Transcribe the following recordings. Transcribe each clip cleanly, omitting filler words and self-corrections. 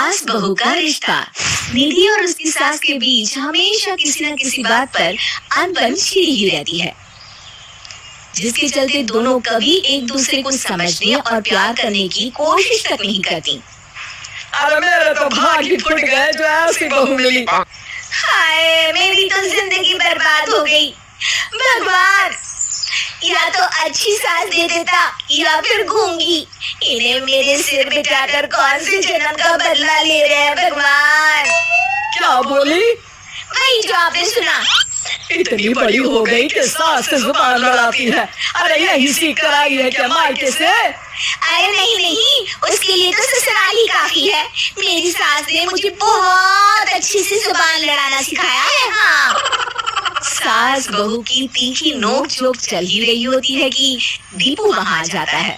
सास बहू का रिश्ता। निधि और उसकी सास के बीच हमेशा किसी न किसी बात पर अनबन छिड़ी ही रहती है, जिसके चलते दोनों कभी एक दूसरे को समझने और प्यार करने की कोशिश तक नहीं करती। अरे मेरे तो भाग ही फुट गए जो ऐसी बहू मिली। हाय, मेरी तो जिंदगी बर्बाद हो गई। भगवान, या तो अच्छी सास दे देता या फिर गूंगी। इन्हें मेरे सिर बिठाकर कौन से जन्म का बदला ले रहे हैं भगवान। क्या बोली? वही जो आपने सुना। इतनी बड़ी हो गई कि सास से जुबान लड़ाती है। अरे यही सीख कर आई है क्या मायके से? अरे नहीं, उसके लिए तो ससुराल ही काफी है। मेरी सास ने मुझे बहुत अच्छी से जुबान लड़ाना सिखाया है। हाँ, सास बहू की तीखी नोक झोंक चल ही रही होती है कि दीपू वहां आ जाता है।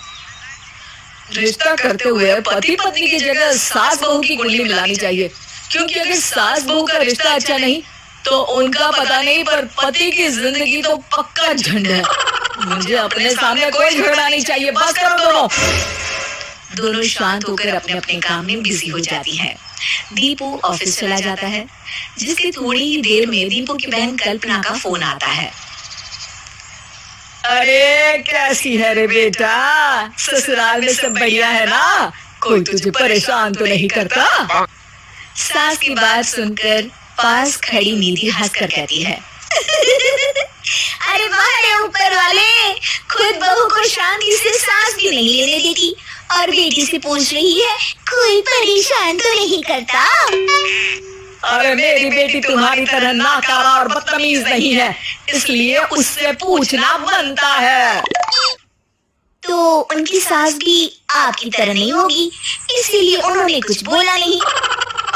रिश्ता करते हुए पति पत्नी की जगह सास बहू की कुंडली मिलानी चाहिए, क्योंकि अगर सास बहू का रिश्ता अच्छा नहीं तो उनका पता नहीं, पर पति की जिंदगी तो पक्का झंड है। मुझे अपने सामने कोई झगड़ा नहीं चाहिए, बस करो दोनों शांत होकर अपने अपने काम में बिजी हो जाती है। दीपू ऑफिस चला जाता है, जिसकी थोड़ी ही देर में दीपू की बहन कल्पना का फोन आता है। अरे कैसी है रे बेटा? ससुराल में सब बढ़िया है ना? कोई तुझे परेशान तो नहीं करता? सास की बात सुनकर पास खड़ी निधि हंसकर कहती है, अरे वाह रे ऊपर वाले, खुद बहू को शांति से सांस भी नहीं लेने देती और बेटी से पूछ रही है कोई परेशान तो नहीं करता। अरे मेरी बेटी तुम्हारी तरह नाकारा और बदतमीज नहीं है, इसलिए उससे पूछना बनता है। तो उनकी सास भी आपकी तरह नहीं होगी, इसीलिए उन्होंने कुछ बोला नहीं।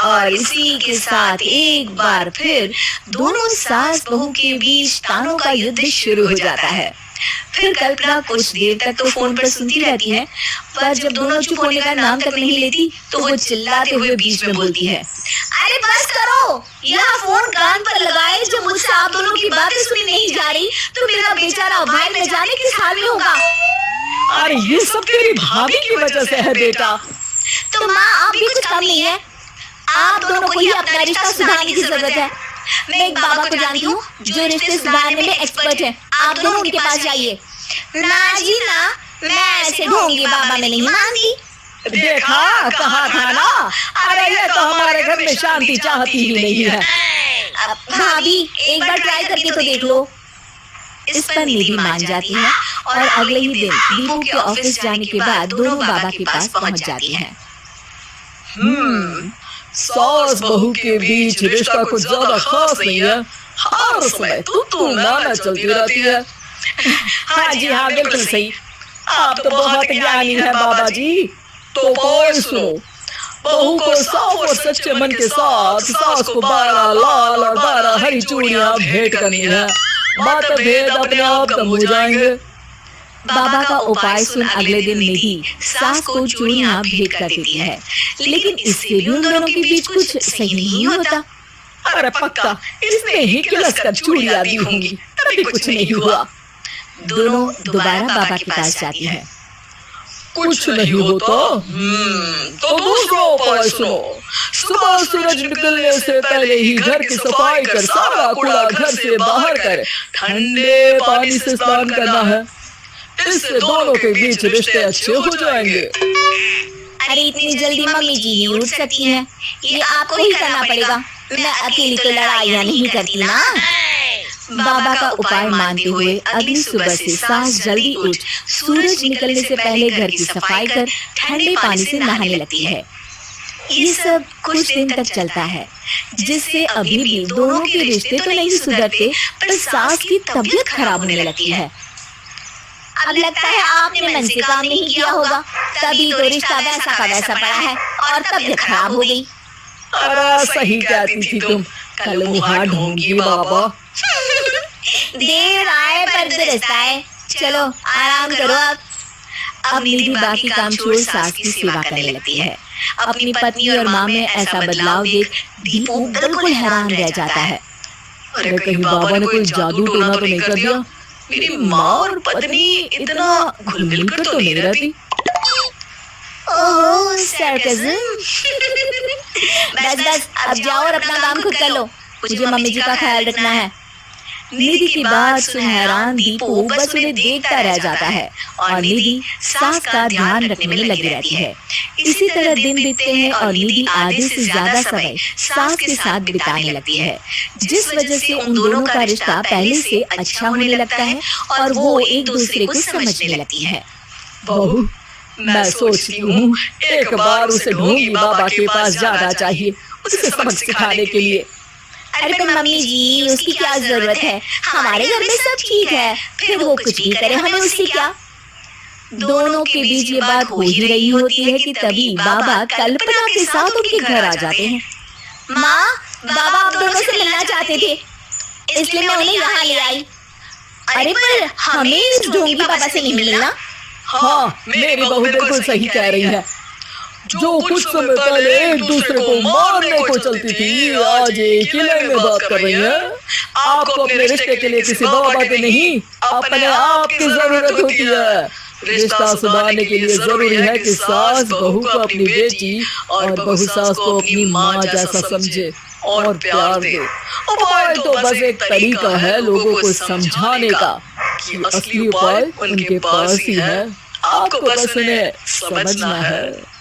और इसी के साथ एक बार फिर दोनों सास बहू के बीच तानों का युद्ध शुरू हो जाता है। फिर कल्पना कुछ देर तक तो फोन पर सुनती रहती है, पर जब दोनों चुप होने का नाम तक नहीं लेती तो वो चिल्लाते हुए बीच में बोलती है, अरे बस करो, यह फोन कान पर लगाए। जब मुझसे आप दोनों की बातें सुनी नहीं जा रही तो मेरा बेचारा भाई न जाने किस हाल में होगा। अरे ये सब तेरी भाभी की वजह से है बेटा। तो माँ, आप भी कुछ कम नहीं है। आप दोनों को ही अपना रिश्ता सुधारने की जरूरत है। मैं एक बाबा को जानती हूँ जो रिश्ते सुधारने में एक्सपर्ट है। आप दोनों उनके पास जाइए। ना जी ना, मैं ऐसे ढोंगी बाबा में नहीं मानती। देखा, कहा था ना। अरे ये तो हमारे घर में शांति चाहती ही नहीं है। भाभी, एक बार ट्राई करके तो देख लो। इस पर निधि मान जाती है और अगले ही दिन दीपू के ऑफिस जाने के बाद दोनों बाबा के पास पहुंच जाती हैं। सास बहू के बीच रिश्ता कुछ ज्यादा खास नहीं है। हर समय तू ना चलती रहती है। हाँ जी हाँ, बिल्कुल सही। आप तो बहुत ज्ञानी है बाबा जी। तो बोल सुनो, बहू को साफ और सच्चे मन के साथ सास को 12 लाल और 12 हरी चूड़ियां भेंट करनी है। बात भेद अपने आप कम हो जाएंगे। बाबा का उपाय सुन अगले दिन निधि सास को चूड़ियां भेंट कर देती है, लेकिन इससे भी उन दोनों के बीच कुछ सही नहीं होता। अरे पक्का इसने ही किलस कर चूड़ियां दी होंगी, तभी कुछ नहीं हुआ। दोनों दोबारा बाबा के पास जाती है। कुछ नहीं होता। तो दूसरा उपाय सुनो। सुबह सूरज निकलने से पहले ही घर की सफाई कर सारा कूड़ा घर से बाहर कर ठंडे पानी से स्नान करना है। इससे दोनों के बीच रिश्ते अच्छे हो जाएंगे। अरे इतनी जल्दी मम्मी जी ही उठ सकती हैं, ये आपको ही करना पड़ेगा। मैं अकेली तो लड़ाइयाँ नहीं करती ना। बाबा का उपाय मानते हुए अगली सुबह से सास जल्दी उठ सूरज निकलने से पहले घर की सफाई कर ठंडे पानी से नहाने लगती है। ये सब कुछ दिन तक चलता है, जिससे अभी भी दोनों के रिश्ते तो नहीं सुधरते, पर सास की तबीयत खराब होने लगती है। अब लगता है आपने मन से काम नहीं किया होगा, तभी तो रिश्ता वैसा का वैसा पड़ा है और तबीयत खराब हो गई। अरे सही कहती थी तुम, कल मुहां ढोंगी बाबा। देर आए पर दुरुस्त आए। चलो आराम करो। अब निधि बाकी काम छोड़ सास की सेवा करने लगती है। अपनी पत्नी और माँ में ऐसा बदलाव देख दीपू बिल्कुल हैरान रह जाता है। अरे कहीं बाबा ने कोई जादू टोना तो नहीं कर दिया? मेरी माँ और पत्नी इतना घुल मिल कर तो नहीं रहती। ओह, sarcasm। बस बस अब जाओ और अपना काम खुद कर लो, मुझे मम्मी जी का ख्याल रखना है। निधि की बात सुन हैरान दीपू बस उन्हें देखता रह जाता है और निधि सास का ध्यान रखने में लगी रहती है। इसी तरह दिन बीतते हैं और निधि आधे से ज्यादा समय सास के साथ बिताने लगती है, जिस वजह से उन दोनों का रिश्ता पहले से अच्छा होने लगता है और वो एक दूसरे को समझने लगती है। बहू, मैं सोचती हूँ एक बार उसे ढोंगी बाबा के पास जाना चाहिए, उसे सबक सिखाने के लिए। अरे पर मम्मी जी उसकी क्या जरूरत है, हमारे घर में सब ठीक है, फिर वो कुछ भी करे हमें उससे क्या। दोनों के बीच ये बात हो ही रही होती है कि तभी बाबा कल्पना के साथ उनके घर आ जाते हैं। माँ, बाबा आप दोनों से मिलना चाहते थे, इसलिए मैं उन्हें यहाँ ले आई। अरे पर हमें इस ढोंगी बाबा से नहीं मिलना। हाँ, मेरी बहू बिल्कुल सही कह रही है। जो कुछ समय पहले एक दूसरे को मारने को चलती थी, आज एक किले में बात कर रही है। आपको अपने रिश्ते के लिए किसी बाबा की नहीं, अपने आप की जरूरत होती है। रिश्ता सुधारने के लिए जरूरी है कि सास बहू को अपनी बेटी और बहू सास को अपनी माँ जैसा समझे और प्यार दे। उपाय तो बस एक तरीका है लोगों को समझाने का कि असली उपाय उनके पास ही है, आपको बस उन्हें समझना है।